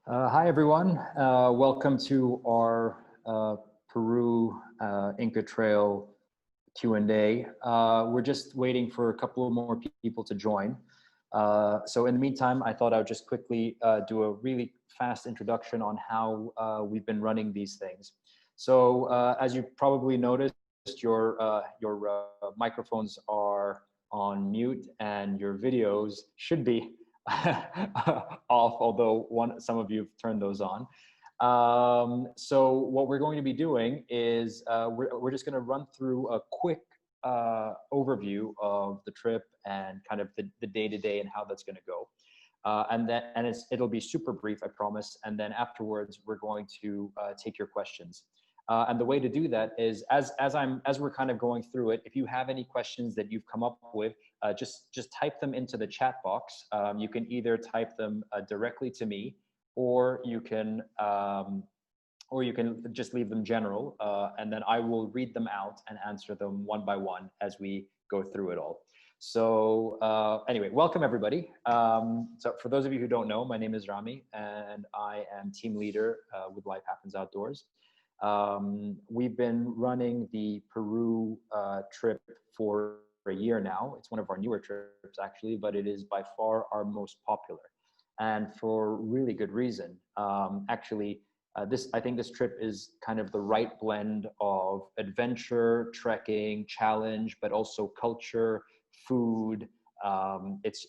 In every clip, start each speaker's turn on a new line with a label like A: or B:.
A: Hi, everyone. Welcome to our Peru Inca Trail Q&A. We're just waiting for a couple more people to join. So in the meantime, I thought I would just quickly do a really fast introduction on how we've been running these things. So as you probably noticed, your microphones are on mute and your videos should be off, although some of you have turned those on. So what we're going to be doing is we're just going to run through a quick overview of the trip and kind of the day-to-day and how that's going to go. It'll be super brief, I promise. And then afterwards, we're going to take your questions. And the way to do that is as we're kind of going through it, if you have any questions that you've come up with, just type them into the chat box. You can either type them directly to me, or you can just leave them general, and then I will read them out and answer them one by one as we go through it all. So anyway, welcome everybody. So for those of you who don't know, my name is Rami, and I am team leader with Life Happens Outdoors. We've been running the Peru trip for a year now. It's one of our newer trips actually, but it is by far our most popular, and for really good reason. Actually, I think this trip is kind of the right blend of adventure, trekking, challenge, but also culture, food. It's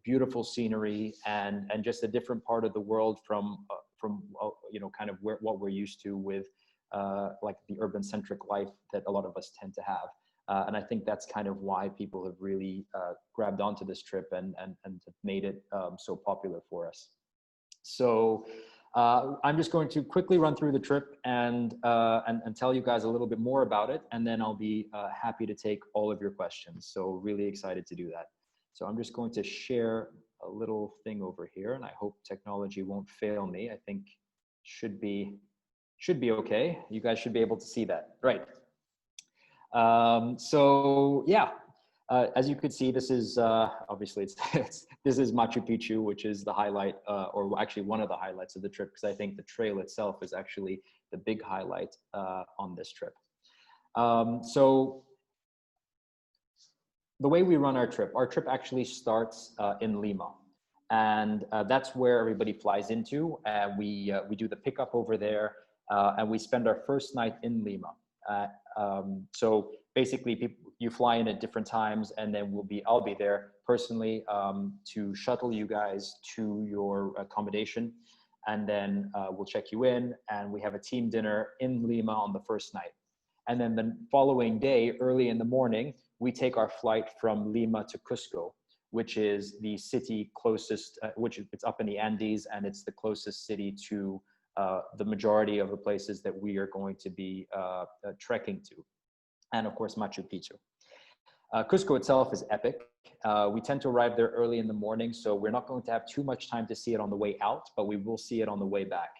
A: beautiful scenery and just a different part of the world from kind of what we're used to with like the urban centric life that a lot of us tend to have. And I think that's kind of why people have really grabbed onto this trip and made it so popular for us. So I'm just going to quickly run through the trip and tell you guys a little bit more about it, and then I'll be happy to take all of your questions. So really excited to do that. So I'm just going to share a little thing over here, and I hope technology won't fail me. I think should be okay. You guys should be able to see that, right? So yeah, as you could see, this is obviously this is Machu Picchu, which is the highlight, or actually one of the highlights of the trip, because I think the trail itself is actually the big highlight on this trip. So the way we run our trip actually starts in Lima, and that's where everybody flies into. We do the pickup over there, and we spend our first night in Lima. So basically, you fly in at different times, and then I'll be there personally to shuttle you guys to your accommodation, and then we'll check you in, and we have a team dinner in Lima on the first night. And then the following day, early in the morning, we take our flight from Lima to Cusco, which is the city closest, it's up in the Andes, and it's the closest city to the majority of the places that we are going to be trekking to. And of course, Machu Picchu. Cusco itself is epic. We tend to arrive there early in the morning, so we're not going to have too much time to see it on the way out, but we will see it on the way back.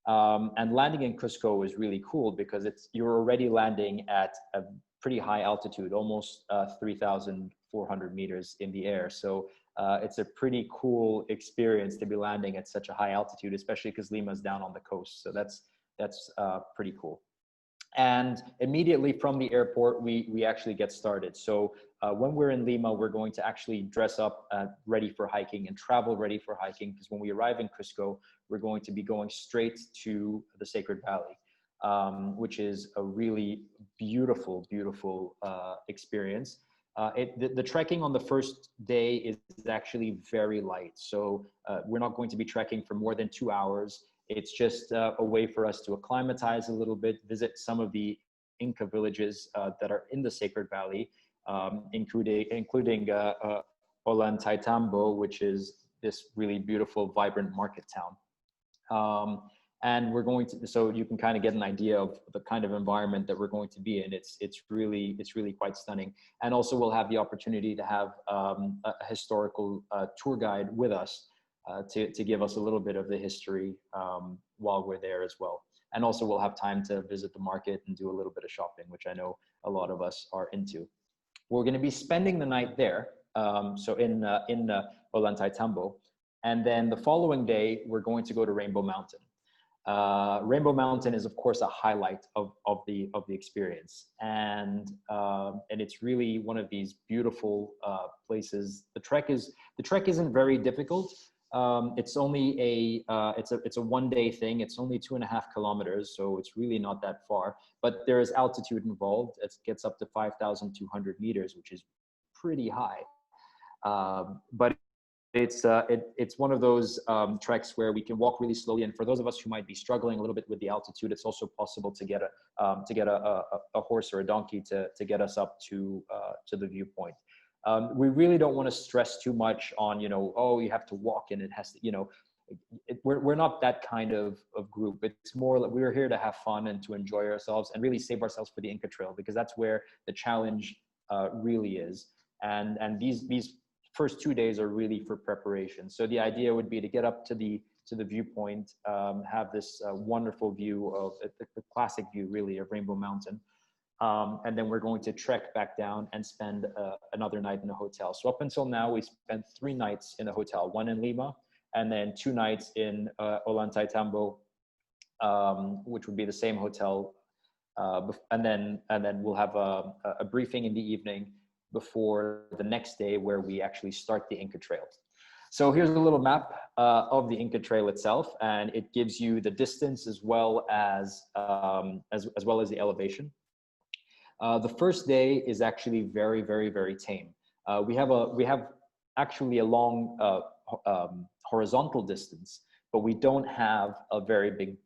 A: And landing in Cusco is really cool because you're already landing at a pretty high altitude, almost 3,400 meters in the air. So it's a pretty cool experience to be landing at such a high altitude, especially because Lima's down on the coast. So that's pretty cool. And immediately from the airport, we actually get started. So when we're in Lima, we're going to actually dress up ready for hiking and travel ready for hiking, because when we arrive in Cusco, we're going to be going straight to the Sacred Valley, which is a really beautiful, beautiful experience. The trekking on the first day is actually very light. So we're not going to be trekking for more than 2 hours. It's just a way for us to acclimatize a little bit, visit some of the Inca villages that are in the Sacred Valley, including Ollantaytambo, which is this really beautiful, vibrant market town. And we're going to, so you can kind of get an idea of the kind of environment that we're going to be in. It's really quite stunning. And also we'll have the opportunity to have a historical tour guide with us to give us a little bit of the history while we're there as well. And also we'll have time to visit the market and do a little bit of shopping, which I know a lot of us are into. We're going to be spending the night there. So in Ollantaytambo. And then the following day, we're going to go to Rainbow Mountain. Rainbow Mountain is, of course, a highlight of the experience, and it's really one of these beautiful places. The trek isn't very difficult. It's only it's a 1-day thing. It's only 2.5 kilometers, so it's really not that far. But there is altitude involved. It gets up to 5,200 meters, which is pretty high. But it's one of those treks where we can walk really slowly, and for those of us who might be struggling a little bit with the altitude, it's also possible to get a horse or a donkey to get us up to the viewpoint. We really don't want to stress too much on, oh, you have to walk and it has to, we're not that kind of group. It's more like we're here to have fun and to enjoy ourselves and really save ourselves for the Inca Trail, because that's where the challenge really is. And these first 2 days are really for preparation. So the idea would be to get up to the viewpoint, have this wonderful view of the classic view really of Rainbow Mountain. And then we're going to trek back down and spend another night in a hotel. So up until now, we spent 3 nights in a hotel, 1 in Lima, and then 2 nights in Ollantaytambo, which would be the same hotel. And then we'll have a briefing in the evening before the next day, where we actually start the Inca Trail. So here's a little map of the Inca Trail itself, and it gives you the distance as well as the elevation. The first day is actually very, very, very tame. We have actually a long horizontal distance, but we don't have a very big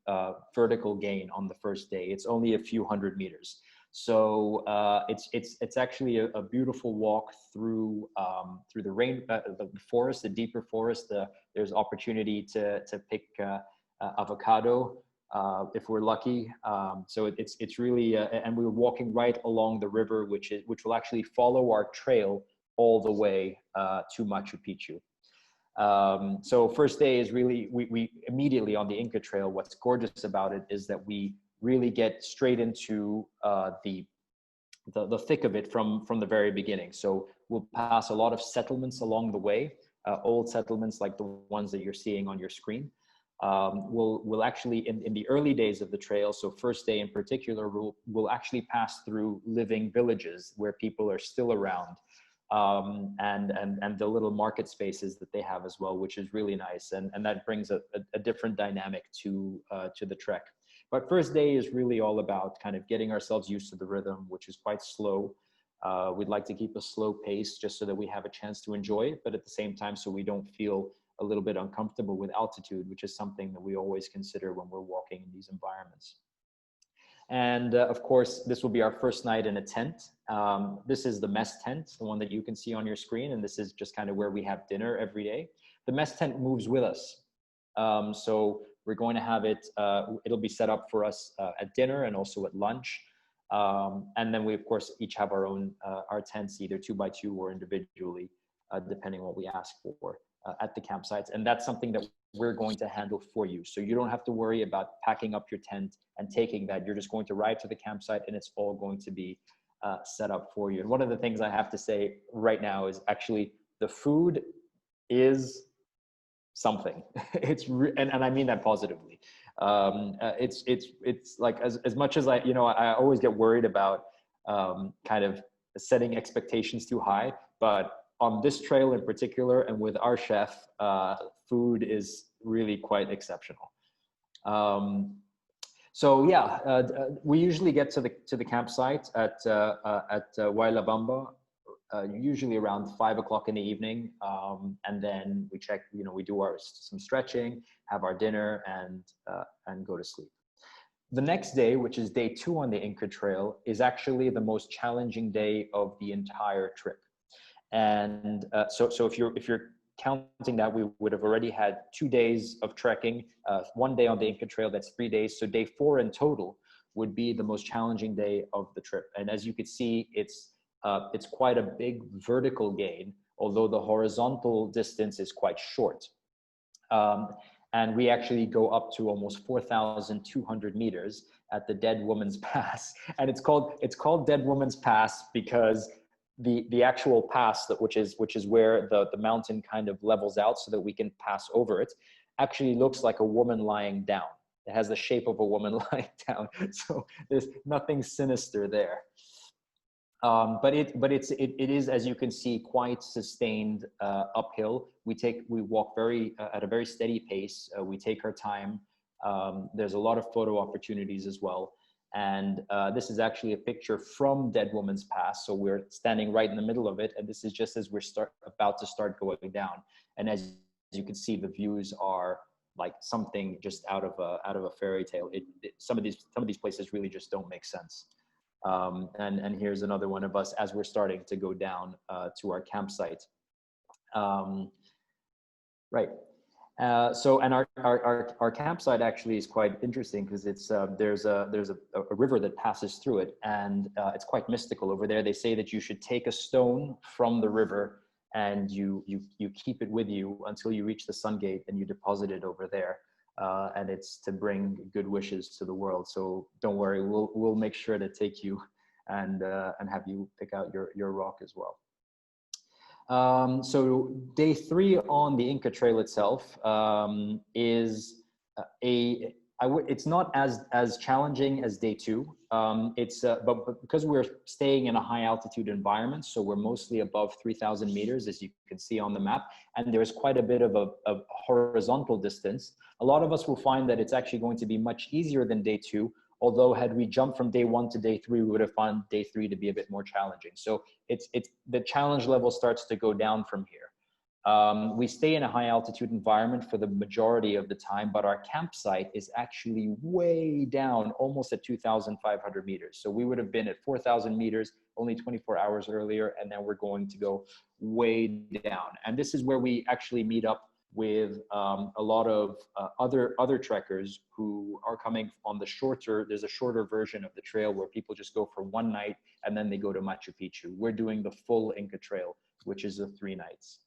A: vertical gain on the first day. It's only a few hundred meters. So it's actually a beautiful walk through the forest, the deeper forest. There's opportunity to pick avocado if we're lucky. So it's really and we're walking right along the river, which will actually follow our trail all the way to Machu Picchu. So first day is really we immediately on the Inca Trail. What's gorgeous about it is that we really get straight into the thick of it from the very beginning. So we'll pass a lot of settlements along the way, old settlements like the ones that you're seeing on your screen. We'll actually in the early days of the trail, so first day in particular, we'll actually pass through living villages where people are still around, and the little market spaces that they have as well, which is really nice, and that brings a different dynamic to the trek. But first day is really all about kind of getting ourselves used to the rhythm, which is quite slow. We'd like to keep a slow pace just so that we have a chance to enjoy it, but at the same time, so we don't feel a little bit uncomfortable with altitude, which is something that we always consider when we're walking in these environments. And of course, this will be our first night in a tent. This is the mess tent, the one that you can see on your screen. And this is just kind of where we have dinner every day. The mess tent moves with us. So we're going to have it, it'll be set up for us at dinner and also at lunch. And then we, of course, each have our own, our tents, either 2x2 or individually, depending on what we ask for at the campsites. And that's something that we're going to handle for you. So you don't have to worry about packing up your tent and taking that. You're just going to ride to the campsite and it's all going to be set up for you. And one of the things I have to say right now is actually the food is something. And I mean that positively. It's like as much as I always get worried about kind of setting expectations too high, but on this trail in particular, and with our chef, food is really quite exceptional. So yeah, we usually get to the campsite at Huaylabamba, usually around 5 o'clock in the evening, and then we check. We do some stretching, have our dinner, and go to sleep. The next day, which is day 2 on the Inca Trail, is actually the most challenging day of the entire trip. And so if you're counting that, we would have already had 2 days of trekking, 1 day on the Inca Trail, that's 3 days. So day 4 in total would be the most challenging day of the trip. And as you can see, it's quite a big vertical gain, although the horizontal distance is quite short. And we actually go up to almost 4,200 meters at the Dead Woman's Pass. And it's called Dead Woman's Pass because the actual pass, which is where the mountain kind of levels out so that we can pass over it, actually looks like a woman lying down. It has the shape of a woman lying down. So there's nothing sinister there. But it is, as you can see, quite sustained uphill. We walk at a very steady pace. We take our time. There's a lot of photo opportunities as well. And this is actually a picture from Dead Woman's Pass. So we're standing right in the middle of it. And this is just as we're about to start going down. And as you can see, the views are like something just out of a fairy tale. Some of these places really just don't make sense. And here's another one of us as we're starting to go down to our campsite. Right. So, and our campsite actually is quite interesting because it's there's a river that passes through it, and it's quite mystical over there. They say that you should take a stone from the river and you keep it with you until you reach the sun gate, and you deposit it over there. And it's to bring good wishes to the world. So don't worry, we'll make sure to take you and have you pick out your rock as well. So day 3 on the Inca Trail itself is it's not as challenging as day 2. But because we're staying in a high altitude environment, so we're mostly above 3,000 meters, as you can see on the map, and there's quite a bit of a horizontal distance. A lot of us will find that it's actually going to be much easier than day 2. Although had we jumped from day 1 to day 3, we would have found day 3 to be a bit more challenging. So it's the challenge level starts to go down from here. We stay in a high altitude environment for the majority of the time, but our campsite is actually way down, almost at 2,500 meters. So we would have been at 4,000 meters only 24 hours earlier, and then we're going to go way down. And this is where we actually meet up with a lot of other trekkers who are coming on there's a shorter version of the trail where people just go for one night and then they go to Machu Picchu. We're doing the full Inca Trail, which is the 3 nights.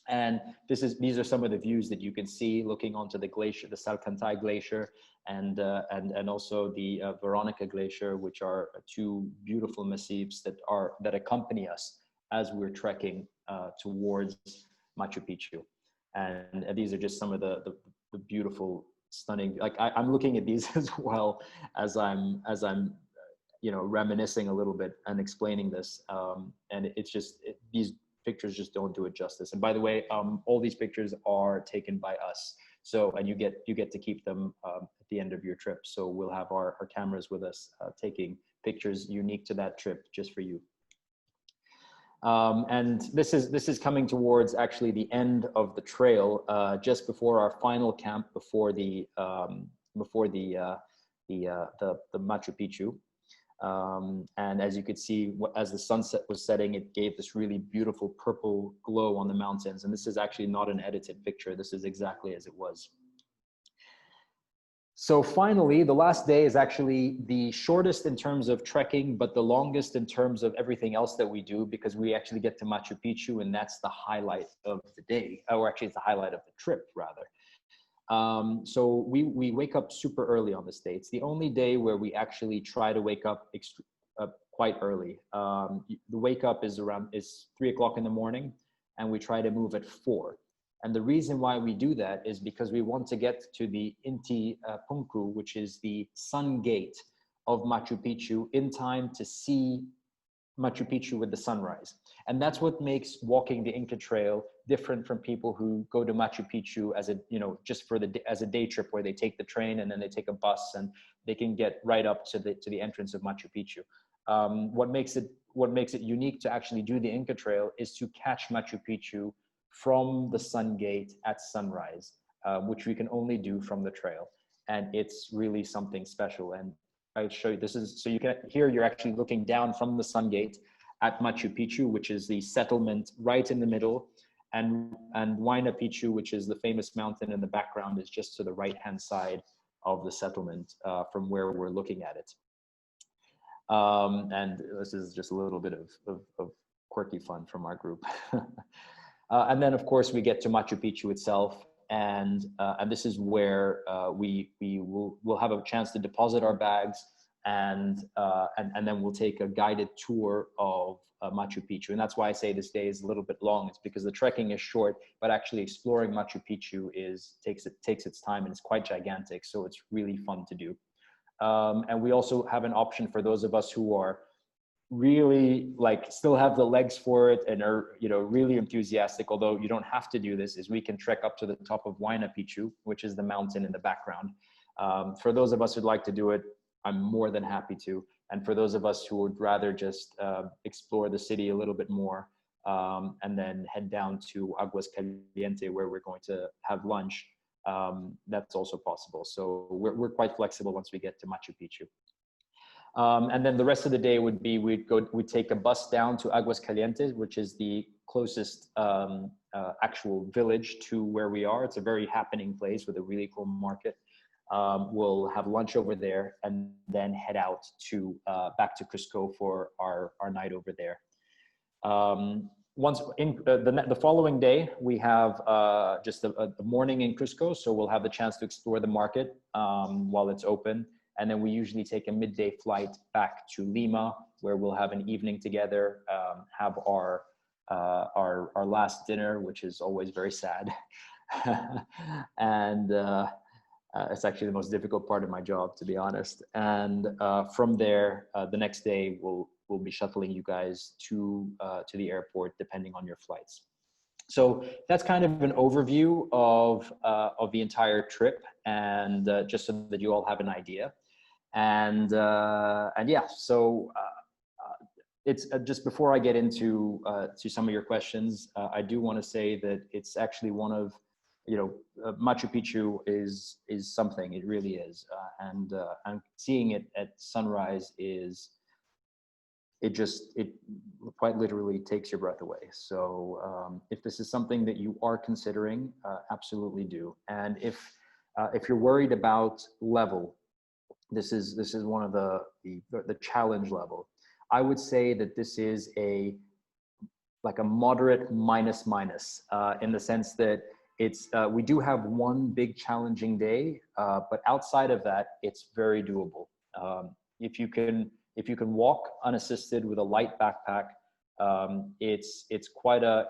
A: And these are some of the views that you can see looking onto the glacier, the Salcantay Glacier, and also the Veronica Glacier, which are 2 beautiful massifs that accompany us as we're trekking towards Machu Picchu. And these are just some of the beautiful, stunning, like I'm looking at these as well as I'm reminiscing a little bit and explaining this. And it's just, these pictures just don't do it justice. And by the way, all these pictures are taken by us. So, and you get to keep them at the end of your trip. So we'll have our cameras with us taking pictures unique to that trip just for you. And this is coming towards actually the end of the trail, just before our final camp before the Machu Picchu. And as you could see, as the sunset was setting, it gave this really beautiful purple glow on the mountains. And this is actually not an edited picture. This is exactly as it was. So finally, the last day is actually the shortest in terms of trekking, but the longest in terms of everything else that we do, because we actually get to Machu Picchu, and that's the highlight of the day, or actually it's the highlight of the trip, rather. So we wake up super early on this day. It's the only day where we actually try to wake up quite early. The wake up is 3 o'clock in the morning, and we try to move at 4. And the reason why we do that is because we want to get to the Inti Punku, which is the sun gate of Machu Picchu, in time to see Machu Picchu with the sunrise. And that's what makes walking the Inca Trail different from people who go to Machu Picchu as just as a day trip, where they take the train and then they take a bus and they can get right up to the entrance of Machu Picchu. What makes it unique to actually do the Inca Trail is to catch Machu Picchu from the sun gate at sunrise, which we can only do from the trail. And it's really something special. And I'll show you, so you can, here you're actually looking down from the sun gate at Machu Picchu, which is the settlement right in the middle. And Huayna Picchu, which is the famous mountain in the background, is just to the right-hand side of the settlement from where we're looking at it. And this is just a little bit of quirky fun from our group. And then, of course, we get to Machu Picchu itself, and this is where we'll have a chance to deposit our bags, and then we'll take a guided tour of Machu Picchu. And that's why I say this day is a little bit long. It's because the trekking is short, but actually exploring Machu Picchu takes its time, and it's quite gigantic. So it's really fun to do. And we also have an option for those of us who are really like still have the legs for it and are, you know, really enthusiastic, although you don't have to do this, is we can trek up to the top of Huayna Picchu, which is the mountain in the background. For those of us who'd like to do it, I'm more than happy to. And for those of us who would rather just explore the city a little bit more, and then head down to Aguas Caliente, where we're going to have lunch, that's also possible. So we're quite flexible once we get to Machu Picchu. And then the rest of the day would be, we'd take a bus down to Aguas Calientes, which is the closest actual village to where we are. It's a very happening place with a really cool market. We'll have lunch over there and then head out to back to Cusco for our night over there. Once in the following day, we have just a morning in Cusco, so we'll have the chance to explore the market while it's open. And then we usually take a midday flight back to Lima, where we'll have an evening together, have our last dinner, which is always very sad. And it's actually the most difficult part of my job, to be honest. And from there, the next day, we'll be shuttling you guys to the airport, depending on your flights. So that's kind of an overview of the entire trip, and just so that you all have an idea. And yeah, so it's just before I get into to some of your questions, I do want to say that it's actually one of, you know, Machu Picchu is something. It really is, and seeing it at sunrise is, it quite literally takes your breath away. So if this is something that you are considering, absolutely do. And if you're worried about level, this is one of the challenge level. I would say that this is like a moderate minus in the sense that it's we do have one big challenging day, but outside of that, it's very doable. If you can walk unassisted with a light backpack, it's quite a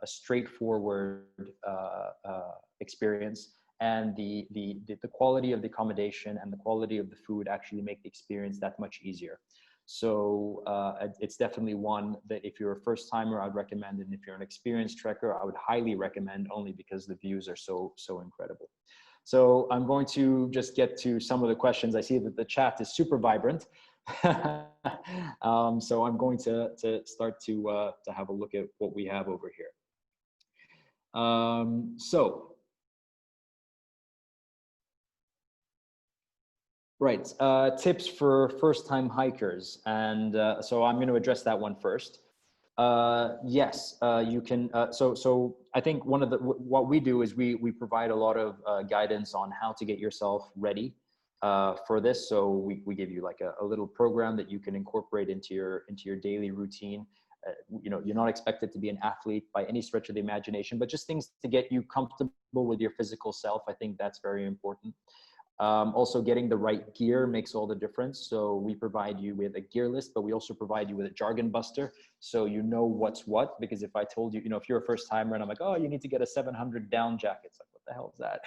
A: straightforward experience. And the quality of the accommodation and the quality of the food actually make the experience that much easier. So it's definitely one that if you're a first timer, I'd recommend, and if you're an experienced trekker, I would highly recommend, only because the views are so incredible. So I'm going to just get to some of the questions. I see that the chat is super vibrant. So I'm going to start to have a look at what we have over here. Right, tips for first-time hikers, and so I'm going to address that one first. Yes, you can. So I think one of what we do is we provide a lot of guidance on how to get yourself ready for this. So we give you like a little program that you can incorporate into your daily routine. You know, you're not expected to be an athlete by any stretch of the imagination, but just things to get you comfortable with your physical self. I think that's very important. Also, getting the right gear makes all the difference. So we provide you with a gear list, but we also provide you with a jargon buster, so you know what's what. Because if I told you, you know, if you're a first timer and I'm like, oh, you need to get a 700 down jacket, it's like, what the hell is that,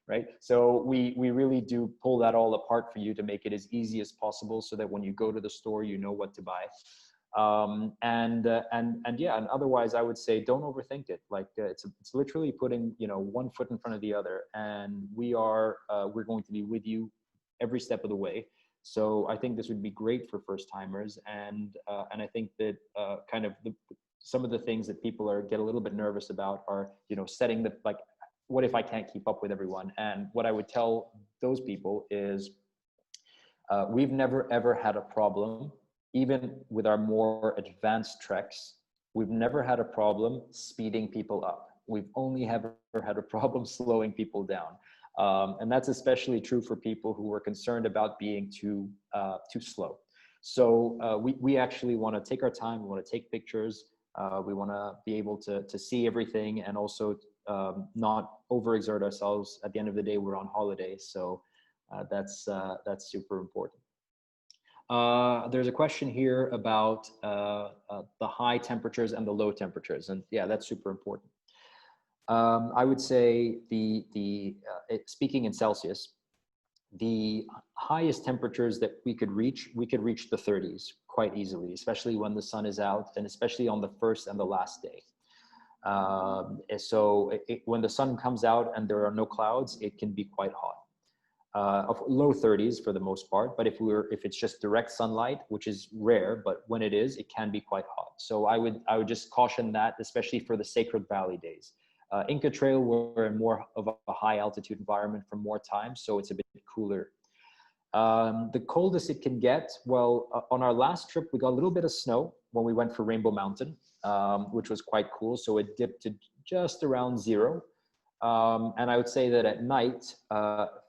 A: right? So we really do pull that all apart for you to make it as easy as possible, so that when you go to the store, you know what to buy. And yeah, and otherwise I would say don't overthink it. Like it's literally putting, you know, one foot in front of the other, and we're going to be with you every step of the way. So I think this would be great for first timers, and I think that kind of some of the things that people get a little bit nervous about are, you know, setting like, what if I can't keep up with everyone? And what I would tell those people is we've never ever had a problem. Even with our more advanced treks, we've never had a problem speeding people up. We've only ever had a problem slowing people down. And that's especially true for people who are concerned about being too slow. So we actually want to take our time. We want to take pictures. We want to be able to see everything, and also not overexert ourselves. At the end of the day, we're on holiday. So that's super important. There's a question here about the high temperatures and the low temperatures, and yeah, that's super important. I would say speaking in Celsius, the highest temperatures that we could reach the 30s quite easily, especially when the sun is out, and especially on the first and the last day. When the sun comes out and there are no clouds, it can be quite hot. Of low 30s for the most part, but if it's just direct sunlight, which is rare, but when it is, it can be quite hot. So I would just caution that, especially for the Sacred Valley days. Inca Trail, we're in more of a high altitude environment for more time, so it's a bit cooler. The coldest it can get, well, on our last trip, we got a little bit of snow when we went for Rainbow Mountain, which was quite cool. So it dipped to just around 0. And I would say that at night,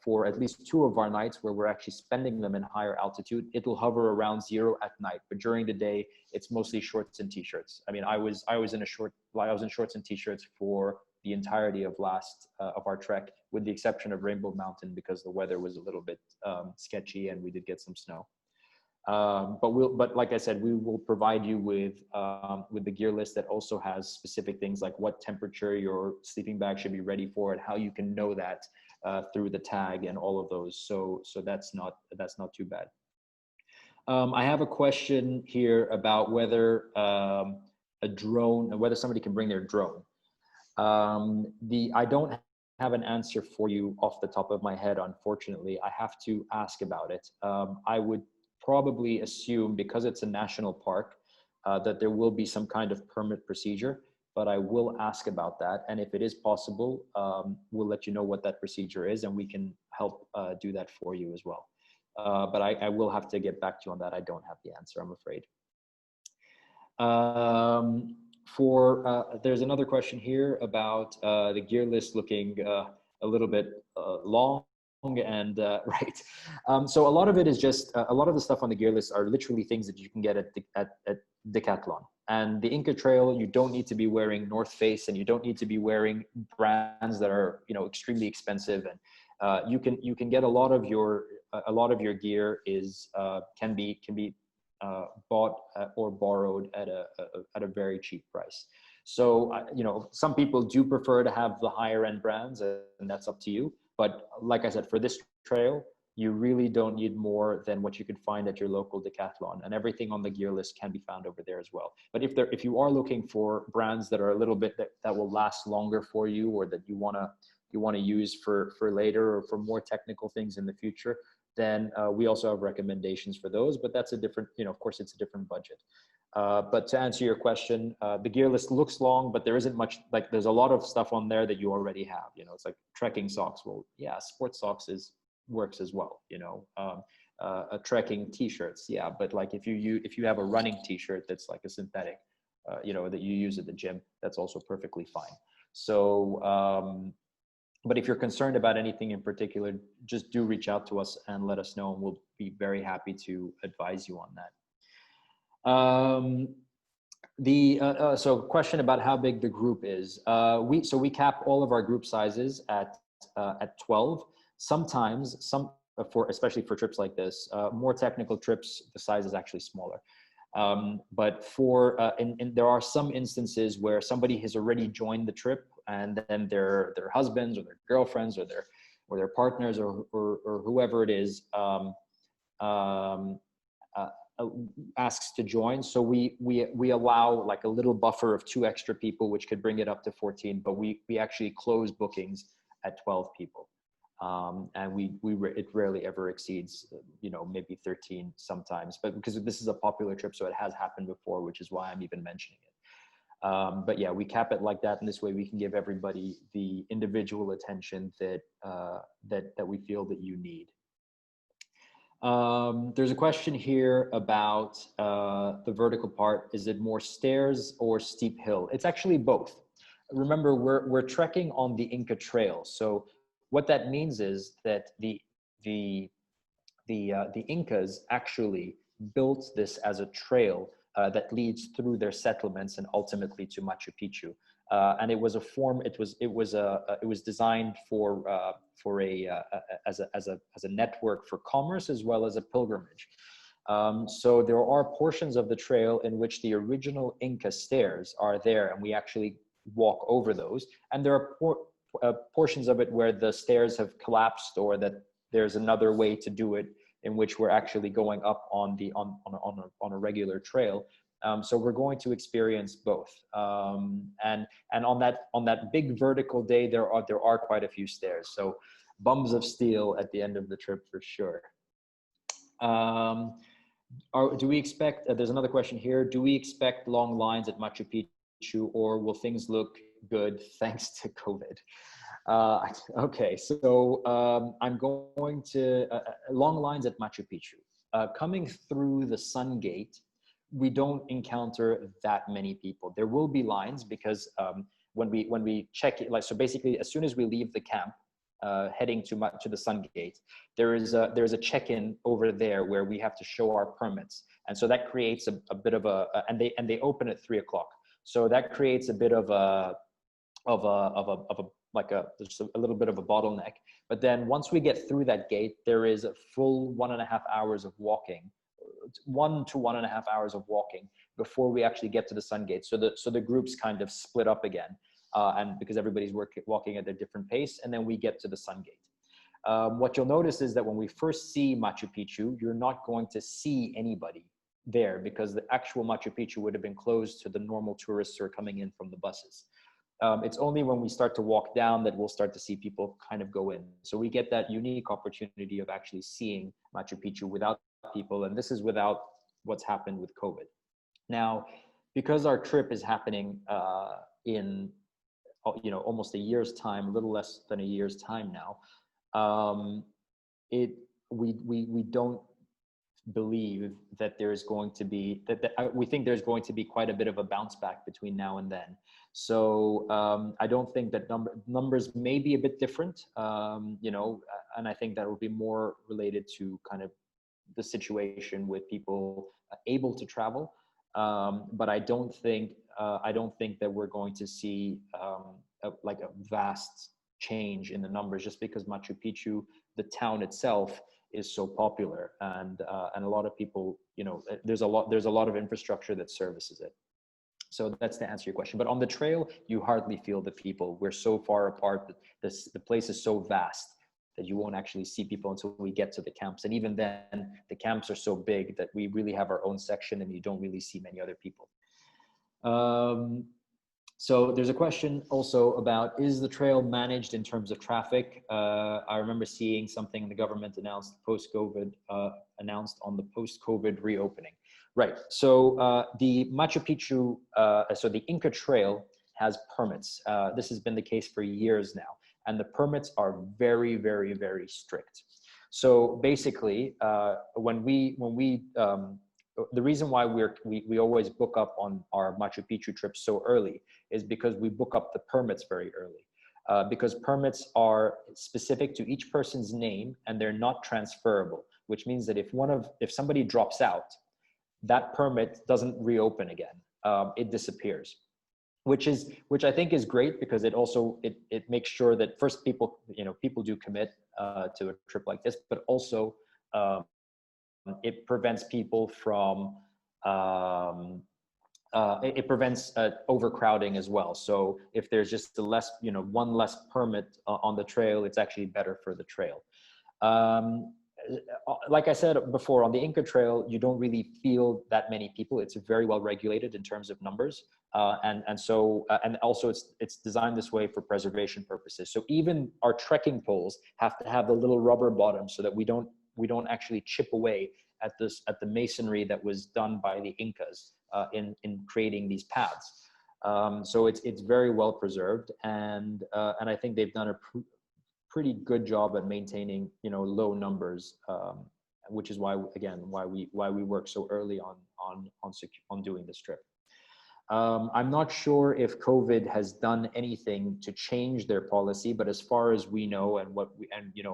A: for at least 2 of our nights where we're actually spending them in higher altitude, it'll hover around 0 at night. But during the day, it's mostly shorts and t-shirts. I mean, I was in shorts and t-shirts for the entirety of our trek, with the exception of Rainbow Mountain, because the weather was a little bit sketchy and we did get some snow. But like I said, we will provide you with the gear list that also has specific things like what temperature your sleeping bag should be ready for, and how you can know that through the tag and all of those. So that's not too bad. I have a question here about whether whether somebody can bring their drone. I don't have an answer for you off the top of my head, unfortunately. I have to ask about it. I would probably assume, because it's a national park, that there will be some kind of permit procedure, but I will ask about that. And if it is possible, we'll let you know what that procedure is, and we can help do that for you as well. But I will have to get back to you on that. I don't have the answer, I'm afraid. There's another question here about the gear list looking a little bit long. And right, so a lot of it is just a lot of the stuff on the gear list are literally things that you can get at Decathlon. And the Inca Trail, you don't need to be wearing North Face, and you don't need to be wearing brands that are, you know, extremely expensive. And you can get a lot of your gear can be bought or borrowed at a very cheap price. So you know, some people do prefer to have the higher end brands, and that's up to you. But like I said, for this trail, you really don't need more than what you could find at your local Decathlon, and everything on the gear list can be found over there as well. But if you are looking for brands that are a little bit that will last longer for you, or that you want to use for later, or for more technical things in the future, then we also have recommendations for those. But that's a different, you know, of course, it's a different budget. But to answer your question, the gear list looks long, but there isn't much, like there's a lot of stuff on there that you already have. You know, it's like trekking socks. Well, yeah, sports socks works as well. You know, a trekking t-shirts. Yeah, but like if you have a running t-shirt that's like a synthetic, you know, that you use at the gym, that's also perfectly fine. So, but if you're concerned about anything in particular, just do reach out to us and let us know, and we'll be very happy to advise you on that. So question about how big the group is. We cap all of our group sizes at 12. Sometimes especially for trips like this, more technical trips, the size is actually smaller. But there are some instances where somebody has already joined the trip, and then their husbands or their girlfriends or their partners or whoever it is asks to join. So we allow like a little buffer of 2 extra people, which could bring it up to 14, but we actually close bookings at 12 people. And it rarely ever exceeds, you know, maybe 13 sometimes, but because this is a popular trip, so it has happened before, which is why I'm even mentioning it. But yeah, we cap it like that, and this way we can give everybody the individual attention that we feel that you need. There's a question here about the vertical part. Is it more stairs or steep hill? It's actually both. Remember, we're trekking on the Inca Trail. So what that means is that the Incas actually built this as a trail that leads through their settlements and ultimately to Machu Picchu. And it was designed as a network for commerce as well as a pilgrimage. So there are portions of the trail in which the original Inca stairs are there, and we actually walk over those. And there are portions of it where the stairs have collapsed, or that there's another way to do it, in which we're actually going up on a regular trail. So we're going to experience both. And on that big vertical day, there are quite a few stairs. So bums of steel at the end of the trip for sure. Do we expect, there's another question here, do we expect long lines at Machu Picchu, or will things look good thanks to COVID? Okay, so I'm going to, long lines at Machu Picchu. Coming through the Sun Gate, we don't encounter that many people. There will be lines because when we check it, like, so basically as soon as we leave the camp, heading to the Sun Gate, there's a check-in over there where we have to show our permits, and so that creates a bit of a and they open at 3 o'clock, so that creates a bit of a there's a little bit of a bottleneck. But then once we get through that gate, there is a full 1.5 hours of walking, 1 to 1.5 hours of walking before we actually get to the Sun Gate. So the groups kind of split up again. And because everybody's walking at a different pace, and then we get to the Sun Gate. What you'll notice is that when we first see Machu Picchu, you're not going to see anybody there because the actual Machu Picchu would have been closed to the normal tourists who are coming in from the buses. It's only when we start to walk down that we'll start to see people kind of go in. So we get that unique opportunity of actually seeing Machu Picchu without people, and this is without what's happened with COVID. Now, because our trip is happening in almost a year's time, a little less than a year's time now, we don't believe that there's going to be we think there's going to be quite a bit of a bounce back between now and then. So I don't think that numbers may be a bit different, and I think that will be more related to kind of the situation with people able to travel. But I don't think that we're going to see a vast change in the numbers, just because Machu Picchu, the town itself, is so popular, and a lot of people, there's a lot of infrastructure that services it. So that's to answer your question. But on the trail, you hardly feel the people. We're so far apart that the place is so vast that you won't actually see people until we get to the camps. And even then, the camps are so big that we really have our own section and you don't really see many other people. So there's a question also about, is the trail managed in terms of traffic? I remember seeing something the government announced post-COVID, announced on the post-COVID reopening. Right, so the Machu Picchu, so the Inca Trail has permits. This has been the case for years now, and the permits are very, very, very strict. So basically, the reason why we always book up on our Machu Picchu trips so early is because we book up the permits very early. Because permits are specific to each person's name and they're not transferable, which means that if somebody drops out, that permit doesn't reopen again. It disappears, which I think is great, because it makes sure that first people do commit to a trip like this, but also it prevents people from it prevents overcrowding as well. So if there's just one less permit on the trail, it's actually better for the trail. Like I said before, on the Inca Trail, you don't really feel that many people. It's very well regulated in terms of numbers, and also it's designed this way for preservation purposes. So even our trekking poles have to have the little rubber bottom so that we don't actually chip away at the masonry that was done by the Incas in creating these paths. So it's very well preserved, and I think they've done a pretty good job at maintaining low numbers, which is why we work so early on doing this trip. I'm not sure if COVID has done anything to change their policy, but as far as we know, and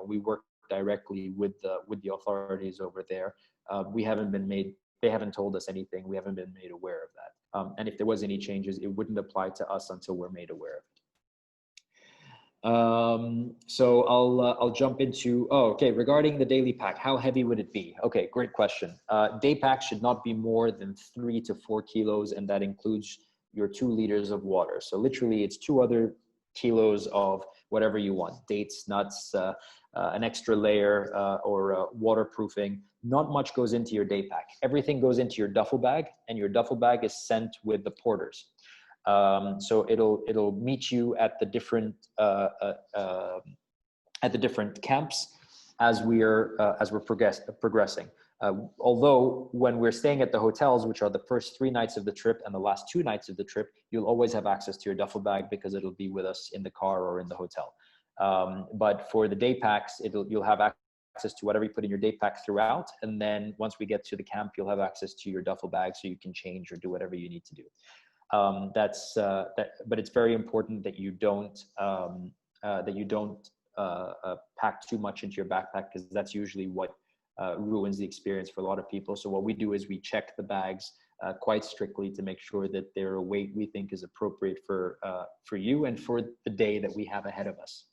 A: we work directly with the authorities over there, they haven't told us anything. We haven't been made aware of that. And if there was any changes, it wouldn't apply to us until we're made aware of it. So I'll jump into, okay, regarding the daily pack, how heavy would it be? Okay, great question. Day pack should not be more than 3 to 4 kilos, and that includes your 2 liters of water. So literally it's 2 other kilos of whatever you want, dates, nuts, an extra layer, or waterproofing. Not much goes into your day pack. Everything goes into your duffel bag, and your duffel bag is sent with the porters. So it'll meet you at the different camps as we're progressing. Although when we're staying at the hotels, which are the first 3 nights of the trip and the last 2 nights of the trip, you'll always have access to your duffel bag because it'll be with us in the car or in the hotel. But for the day packs, you'll have access to whatever you put in your day pack throughout. And then once we get to the camp, you'll have access to your duffel bag so you can change or do whatever you need to do. But it's very important that you don't pack too much into your backpack, because that's usually what ruins the experience for a lot of people. So what we do is we check the bags quite strictly to make sure that they're a weight we think is appropriate for you and for the day that we have ahead of us.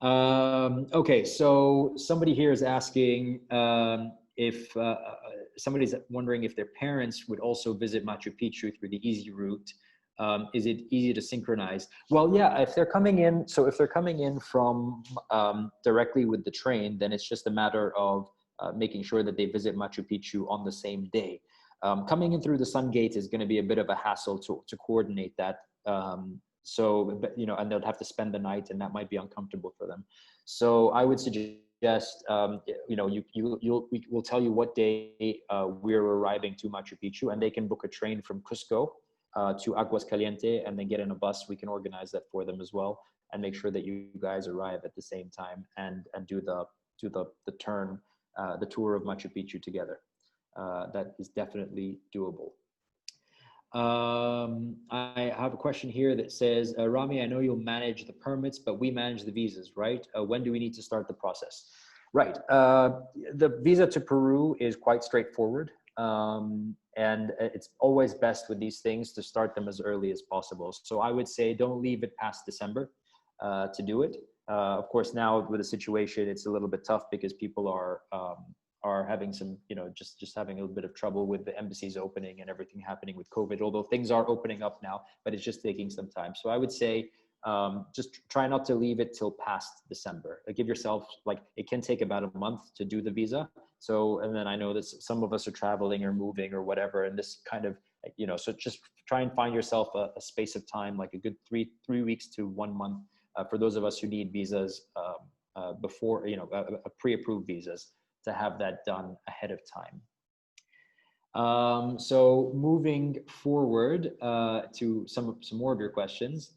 A: Okay, so somebody here is asking if somebody's wondering if their parents would also visit Machu Picchu through the easy route. Is it easy to synchronize? Well, yeah, if they're coming in, so if they're coming in from directly with the train, then it's just a matter of making sure that they visit Machu Picchu on the same day. Coming in through the Sun Gate is going to be a bit of a hassle to coordinate that. So, but, and they'll have to spend the night, and that might be uncomfortable for them. So I would suggest, we'll tell you what day we're arriving to Machu Picchu, and they can book a train from Cusco to Aguascalientes and then get in a bus. We can organize that for them as well, and make sure that you guys arrive at the same time and do the tour of Machu Picchu together. That is definitely doable. I have a question here that says, Rami, I know you'll manage the permits, but we manage the visas, right? When do we need to start the process? Right. The visa to Peru is quite straightforward. And it's always best with these things to start them as early as possible. So I would say don't leave it past December to do it. Of course, now with the situation, it's a little bit tough because people are having some, just having a little bit of trouble with the embassies opening and everything happening with COVID, although things are opening up now, but it's just taking some time. So I would say just try not to leave it till past December. Give yourself, it can take about a month to do the visa. So, and then I know that some of us are traveling or moving or whatever, and this kind of, so just try and find yourself a space of time, like a good three weeks to 1 month for those of us who need visas before, pre-approved visas, to have that done ahead of time. So moving forward to some more of your questions.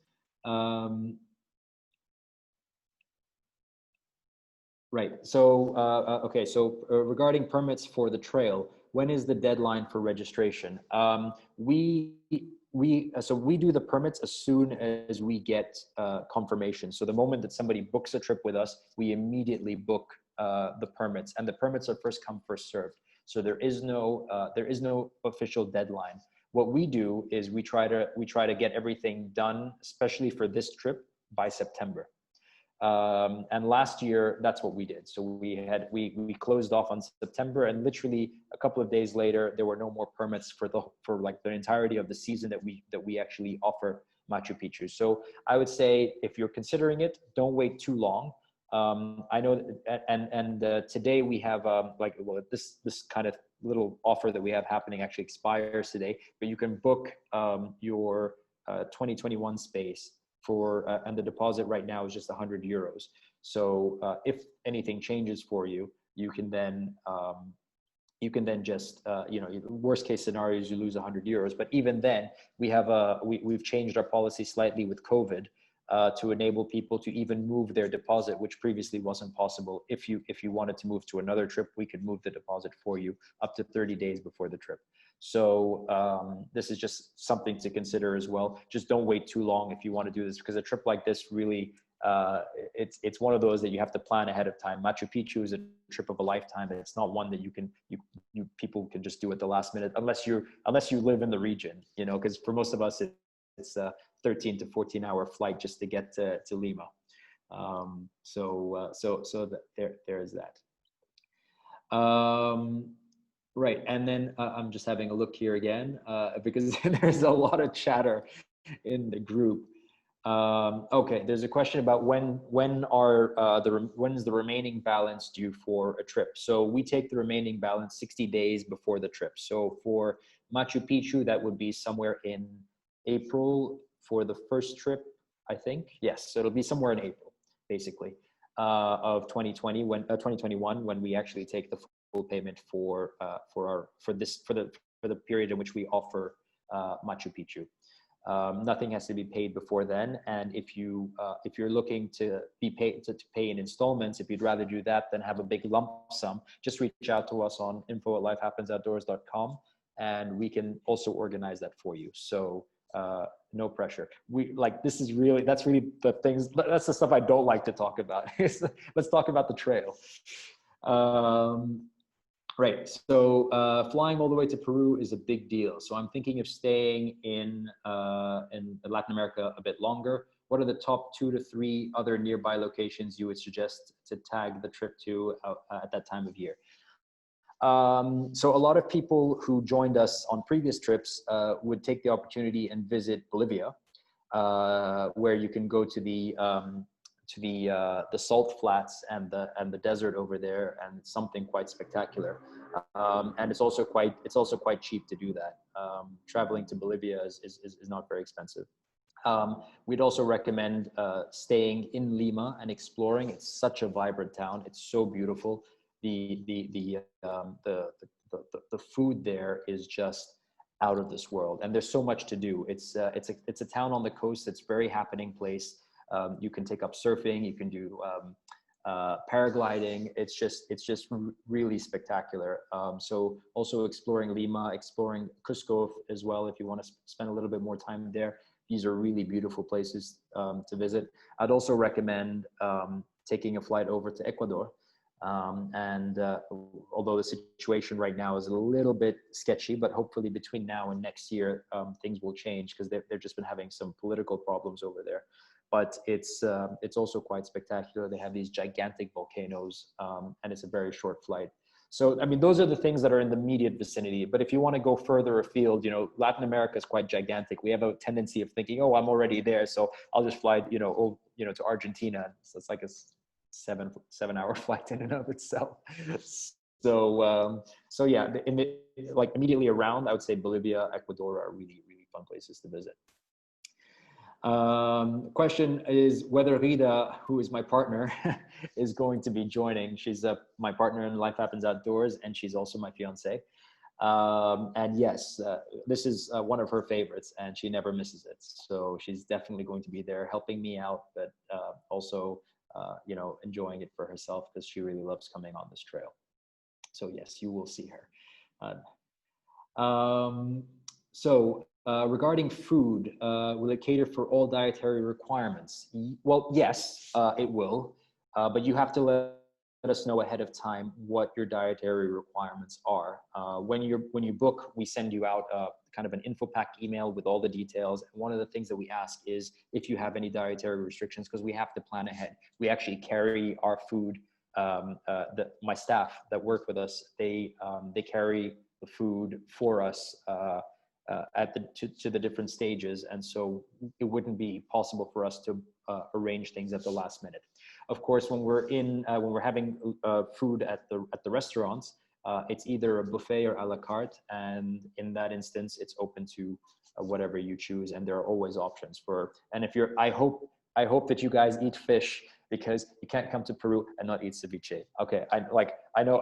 A: Right. So, okay. So regarding permits for the trail, when is the deadline for registration? So we do the permits as soon as we get confirmation. So the moment that somebody books a trip with us, we immediately book the permits, and the permits are first come, first served. So there is no official deadline. What we do is we try to get everything done, especially for this trip, by September. And last year, that's what we did. So we closed off on September, and literally a couple of days later, there were no more permits for the entirety of the season that we actually offer Machu Picchu. So I would say, if you're considering it, don't wait too long. I know, and today we have this kind of little offer that we have happening actually expires today, but you can book your 2021 space for, and the deposit right now is just 100 euros. So if anything changes for you, you can then just, worst case scenario is you lose 100 euros. But even then, we've changed our policy slightly with COVID to enable people to even move their deposit, which previously wasn't possible. If you wanted to move to another trip, we could move the deposit for you up to 30 days before the trip. So this is just something to consider as well. Just don't wait too long if you want to do this, because a trip like this really, it's one of those that you have to plan ahead of time. Machu Picchu is a trip of a lifetime. It's not one that people can just do at the last minute, unless you live in the region, because for most of us, it's a 13 to 14 hour flight just to get to Lima. There's that. Right, and then I'm just having a look here again because there's a lot of chatter in the group. Okay, there's a question about when is the remaining balance due for a trip? So we take the remaining balance 60 days before the trip. So for Machu Picchu, that would be somewhere in April for the first trip, I think. Yes, so it'll be somewhere in April, basically, of 2021, when we actually take the full payment for the period in which we offer Machu Picchu. Nothing has to be paid before then, and if you're looking to pay in installments, if you'd rather do that than have a big lump sum, just reach out to us on info@lifehappensoutdoors.com, and we can also organize that for you. So no pressure. That's really the things, that's the stuff I don't like to talk about. Let's talk about the trail. Right, so flying all the way to Peru is a big deal. So I'm thinking of staying in Latin America a bit longer. What are the top 2 to 3 other nearby locations you would suggest to tag the trip to at that time of year? So a lot of people who joined us on previous trips would take the opportunity and visit Bolivia, where you can go to the salt flats and the desert over there, and it's something quite spectacular. And it's also quite cheap to do that. Traveling to Bolivia is not very expensive. We'd also recommend staying in Lima and exploring. It's such a vibrant town. It's so beautiful. The food there is just out of this world, and there's so much to do. It's a town on the coast. It's a very happening place. You can take up surfing. You can do paragliding. It's just really spectacular. So also exploring Lima, exploring Cusco as well, if you want to spend a little bit more time there. These are really beautiful places to visit. I'd also recommend taking a flight over to Ecuador. Although the situation right now is a little bit sketchy, but hopefully between now and next year, things will change, because they've just been having some political problems over there. But it's also quite spectacular. They have these gigantic volcanoes, and it's a very short flight. So, I mean, those are the things that are in the immediate vicinity. But if you want to go further afield, Latin America is quite gigantic. We have a tendency of thinking, oh, I'm already there, so I'll just fly, to Argentina. So it's like a 7-hour flight in and of itself. So yeah, like immediately around, I would say Bolivia, Ecuador are really, really fun places to visit. Question is whether Rita, who is my partner, is going to be joining. She's my partner in Life Happens Outdoors, and she's also my fiance. And yes, this is one of her favorites, and she never misses it. So she's definitely going to be there helping me out, but also enjoying it for herself, because she really loves coming on this trail. So yes, you will see her. Regarding food, will it cater for all dietary requirements? Well, yes, it will, but you have to let us know ahead of time what your dietary requirements are. When you book, we send you out kind of an info pack email with all the details. And one of the things that we ask is if you have any dietary restrictions, because we have to plan ahead. We actually carry our food. My staff that work with us, they carry the food for us to the different stages, and so it wouldn't be possible for us to arrange things at the last minute. Of course, when we're having food at the restaurants, it's either a buffet or a la carte, and in that instance, it's open to whatever you choose, and there are always options for. And if you're, I hope that you guys eat fish, because you can't come to Peru and not eat ceviche. Okay, I know,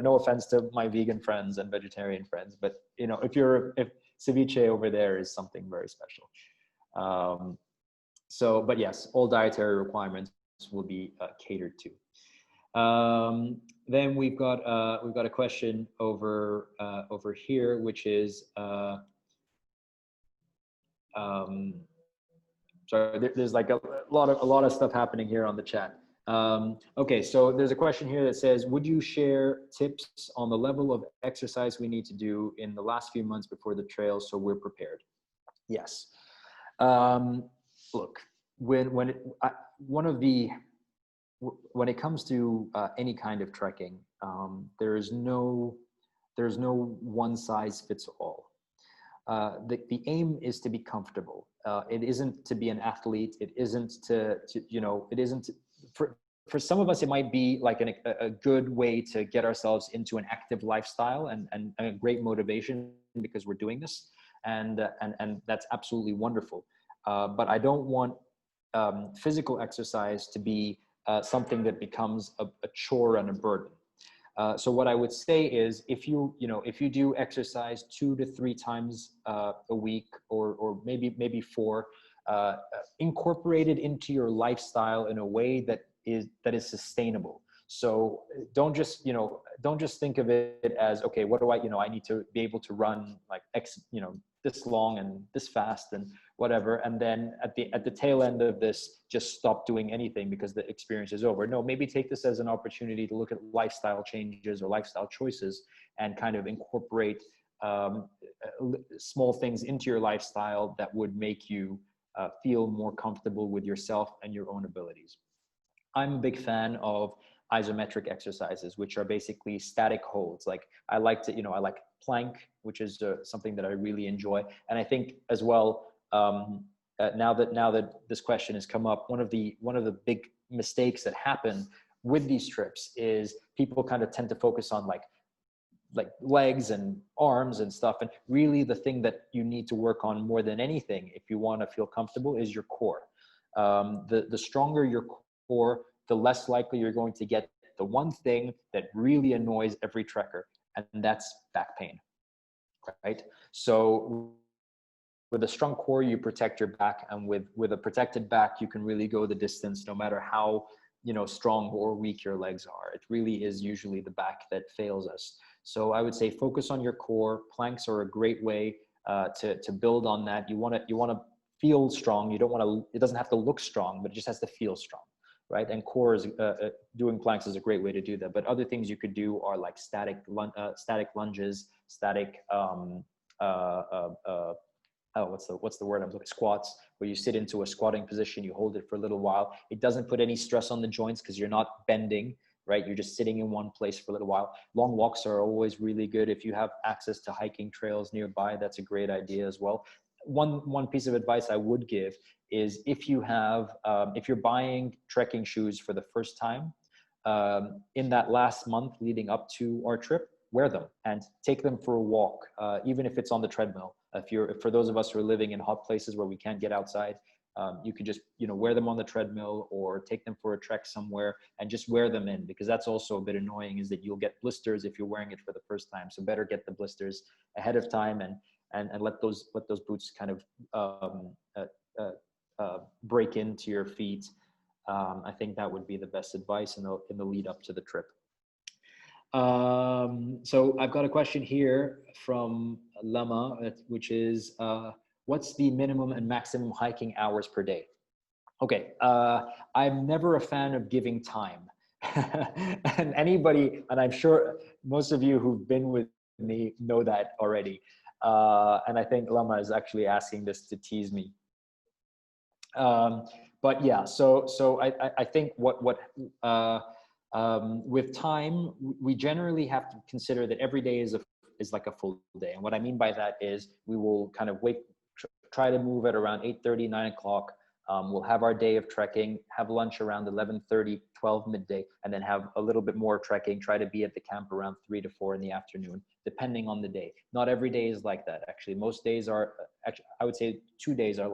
A: no offense to my vegan friends and vegetarian friends, but if ceviche over there is something very special. But yes, all dietary requirements will be catered to. Then we've got a question over here, which is sorry, there's like a lot of stuff happening here on the chat. Okay, so there's a question here that says, would you share tips on the level of exercise we need to do in the last few months before the trail so we're prepared? Yes. Look, when it, one of the when it comes to any kind of trekking, there's no one size fits all. The aim is to be comfortable. It isn't to be an athlete. It isn't to you know, it isn't for some of us, it might be like a good way to get ourselves into an active lifestyle and a great motivation because we're doing this. And that's absolutely wonderful. But I don't want physical exercise to be something that becomes a chore and a burden. So what I would say is, if you do exercise 2 to 3 times a week, or maybe 4, incorporate it into your lifestyle in a way that is sustainable. So don't just think of it as, okay, what do I need to be able to run like X, this long and this fast and whatever, and then at the tail end of this just stop doing anything because the experience is over. No, maybe take this as an opportunity to look at lifestyle changes or lifestyle choices and kind of incorporate small things into your lifestyle that would make you feel more comfortable with yourself and your own abilities. I'm a big fan of isometric exercises, which are basically static holds. Like I like plank, which is something that I really enjoy. And I think as well, now that this question has come up, one of the big mistakes that happen with these trips is people kind of tend to focus on like legs and arms and stuff. And really the thing that you need to work on more than anything, if you want to feel comfortable, is your core. The stronger your core, the less likely you're going to get the one thing that really annoys every trekker, and that's back pain, right? So with a strong core, you protect your back, and with a protected back, you can really go the distance no matter how strong or weak your legs are. It really is usually the back that fails us. So I would say focus on your core. Planks are a great way to build on that. You want to feel strong. You don't want to. It doesn't have to look strong, but it just has to feel strong, right? And core is doing planks is a great way to do that. But other things you could do are like static lunges, static what's the word I'm looking? Squats, where you sit into a squatting position, you hold it for a little while. It doesn't put any stress on the joints because you're not bending, right? You're just sitting in one place for a little while. Long walks are always really good. If you have access to hiking trails nearby, that's a great idea as well. One piece of advice I would give is if you're buying trekking shoes for the first time, in that last month leading up to our trip, wear them and take them for a walk, even if it's on the treadmill. For those of us who are living in hot places where we can't get outside, you could just wear them on the treadmill or take them for a trek somewhere and just wear them in, because that's also a bit annoying, is that you'll get blisters if you're wearing it for the first time. So better get the blisters ahead of time and let those boots kind of break into your feet. I think that would be the best advice in the lead up to the trip. So I've got a question here from Lama, which is, what's the minimum and maximum hiking hours per day? Okay, I'm never a fan of giving time. And I'm sure most of you who've been with me know that already. And I think Lama is actually asking this to tease me. But yeah, so I think with time, we generally have to consider that every day is like a full day. And what I mean by that is we will kind of try to move at around 8:30, 9 o'clock. We'll have our day of trekking, have lunch around 11:30, 12 midday, and then have a little bit more trekking, try to be at the camp around 3 to 4 in the afternoon, depending on the day. Not every day is like that. Actually, most days are, I would say 2 days are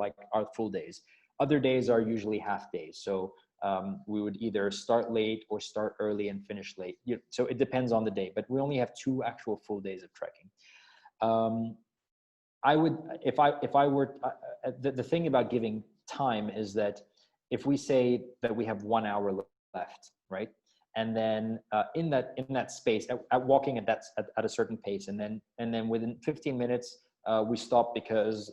A: full days. Other days are usually half days. So we would either start late or start early and finish late. So it depends on the day, but we only have 2 actual full days of trekking. I would, if I were, the thing about giving time is that if we say that we have 1 hour left, right? And then in that space, at walking at a certain pace, and then within 15 minutes, we stopped because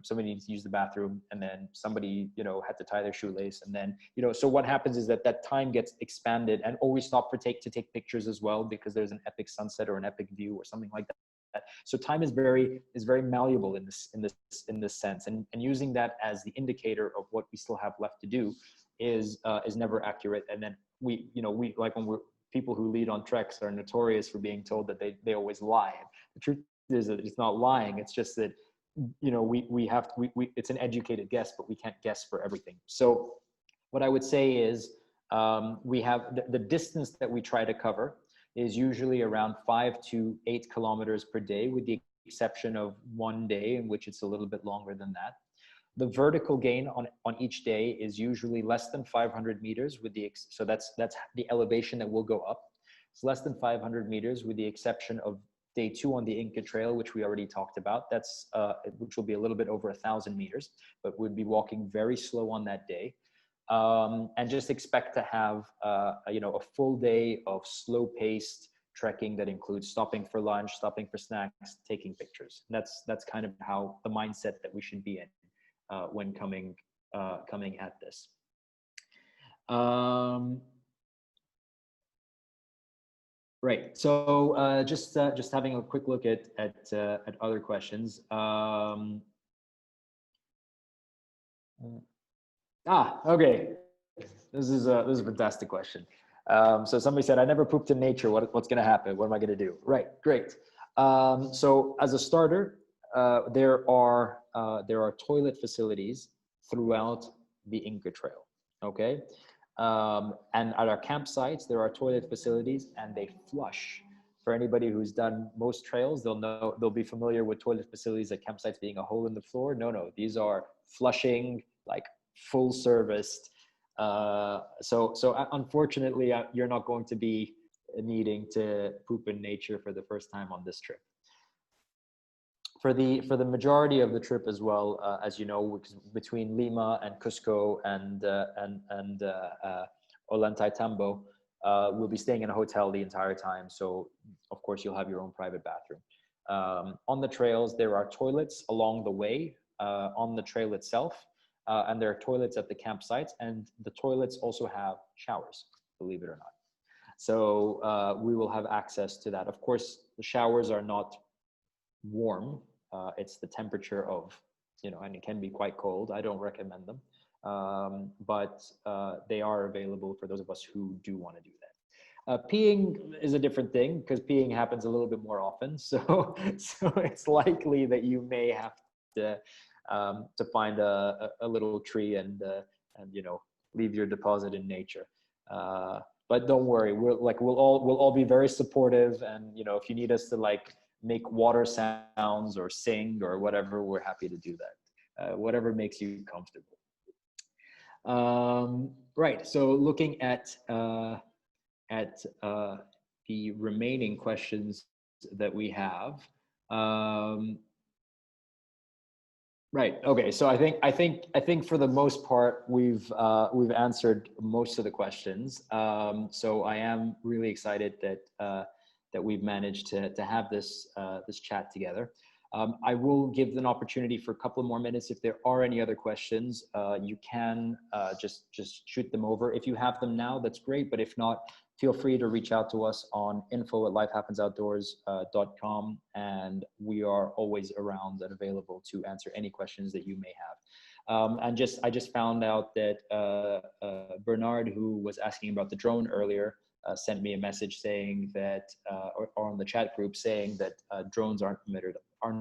A: somebody needs to use the bathroom, and then somebody had to tie their shoelace, and then so what happens is that time gets expanded, and always stop to take pictures as well, because there's an epic sunset or an epic view or something like So time is very malleable in this sense, and using that as the indicator of what we still have left to do is never accurate. And then we like when we're people who lead on treks are notorious for being told that they always lie. The truth is that it's not lying. It's just that we it's an educated guess, but we can't guess for everything. So what I would say is we have the distance that we try to cover is usually around 5 to 8 kilometers per day, with the exception of one day in which it's a little bit longer than that. The vertical gain on each day is usually less than 500 meters so that's the elevation that will go up. It's less than 500 meters with the exception of day 2 on the Inca Trail, which we already talked about. That's which will be a little bit over 1,000 meters, but we'd be walking very slow on that day. And just expect to have a full day of slow-paced trekking that includes stopping for lunch, stopping for snacks, taking pictures. And that's kind of how the mindset that we should be in when coming at this. Right. So just having a quick look at other questions. Okay. This is a fantastic question. So somebody said, I never pooped in nature. What's going to happen? What am I going to do? Right. Great. So as a starter, there are toilet facilities throughout the Inca Trail. Okay. And at our campsites, there are toilet facilities, and they flush. For anybody who's done most trails, they'll be familiar with toilet facilities at campsites being a hole in the floor. No, these are flushing, like full serviced. So unfortunately, you're not going to be needing to poop in nature for the first time on this trip. For the majority of the trip as well, as you know, between Lima and Cusco and Ollantaytambo, we'll be staying in a hotel the entire time. So of course you'll have your own private bathroom. On the trails, there are toilets along the way on the trail itself, and there are toilets at the campsites, and the toilets also have showers, believe it or not. So we will have access to that. Of course, the showers are not warm. It's the temperature of, and it can be quite cold. I don't recommend them, but they are available for those of us who do want to do that. Peeing is a different thing because peeing happens a little bit more often. So it's likely that you may have to find a little tree and leave your deposit in nature. But don't worry, we'll all be very supportive, and if you need us to make water sounds or sing or whatever, we're happy to do that. Whatever makes you comfortable. Right. So looking at the remaining questions that we have. Right. Okay. So I think for the most part we've answered most of the questions. So I am really excited that we've managed to have this chat together. I will give an opportunity for a couple more minutes. If there are any other questions, you can just shoot them over. If you have them now, that's great. But if not, feel free to reach out to us on info@lifehappensoutdoors.com, and we are always around and available to answer any questions that you may have. I just found out that Bernard, who was asking about the drone earlier, sent me a message saying that, or on the chat group saying that drones are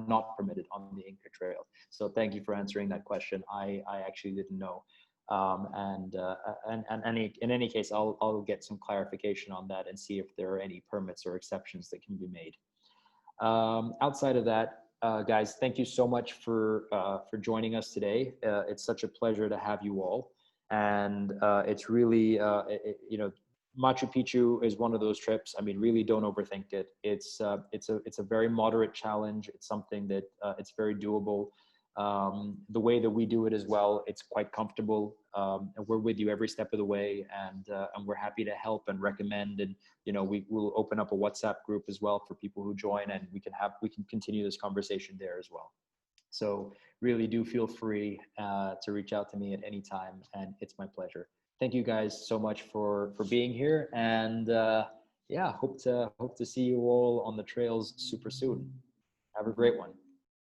A: not permitted on the Inca Trail. So thank you for answering that question. I actually didn't know. In any case, I'll get some clarification on that and see if there are any permits or exceptions that can be made. Outside of that, guys, thank you so much for joining us today. It's such a pleasure to have you all, and it's really Machu Picchu is one of those trips. I mean, really don't overthink it. It's a very moderate challenge. It's something that it's very doable. The way that we do it as well, it's quite comfortable. And we're with you every step of the way, and we're happy to help and recommend. And we will open up a WhatsApp group as well for people who join, and we can continue this conversation there as well. So really do feel free to reach out to me at any time, and it's my pleasure. Thank you guys so much for being here, and yeah, hope to see you all on the trails super soon. Have a great one.